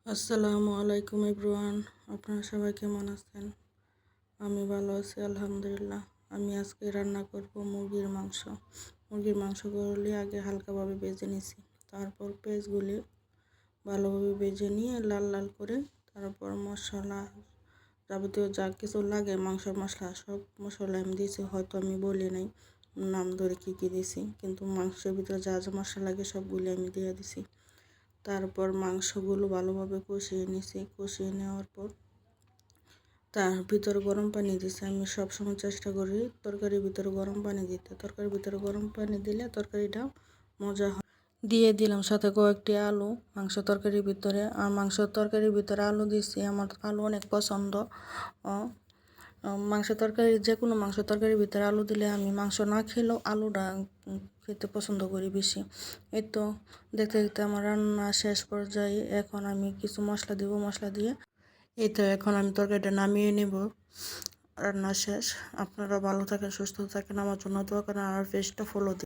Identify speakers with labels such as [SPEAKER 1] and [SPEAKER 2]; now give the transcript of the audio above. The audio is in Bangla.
[SPEAKER 1] আসসালামু আলাইকুম এভরিওয়ান। আপনারা সবাই কেমন আছেন? আমি ভালো আছি আলহামদুলিল্লাহ। আমি আজকে রান্না করব মুরগির মাংস। মুরগির মাংসগুলি আগে হালকাভাবে ভেজে নিছি, তারপর পেঁয়াজগুলি ভালোভাবে ভেজে নিয়ে লাল লাল করে, তারপর মশলা যাবতীয় যা কিছু লাগে মাংস মশলা সব মশলা আমি দিয়েছি। হয়তো আমি বলি নাই নাম ধরে কী কী দিয়েছি, কিন্তু মাংসের ভিতরে যা যা মশলা লাগে সবগুলি আমি দিয়ে দিছি। তারপর মাংসগুলো ভালোভাবে কষিয়ে নিছি। কষিয়ে নেওয়ার পর তার ভিতরে গরম পানি দিছি। আমি সবসময় চেষ্টা করি তরকারির ভিতরে গরম পানি দিতে। তরকারির ভিতরে গরম পানি দিলে তরকারিটা মজা হয়। দিয়ে দিলাম সাথে কয়েকটি আলু মাংস তরকারির ভিতরে। আর মাংস তরকারির ভিতরে আলু দিছি, আমার আলু অনেক পছন্দ। মাংস তরকারি যে কোনো মাংস তরকারির ভিতরে আলু দিলে আমি মাংস না খেলেও আলুটা খেতে পছন্দ করি বেশি। এই তো দেখতে দেখতে আমার রান্না শেষ পর্যায়ে। এখন আমি কিছু মশলা দিব, মশলা দিয়ে এই তো এখন আমি তরকারিটা নামিয়ে নেব। রান্না শেষ। আপনারা ভালো থাকেন, সুস্থ থাকেন, আমার জন্য দোয়া করেন আর পেজটা ফলো দিন।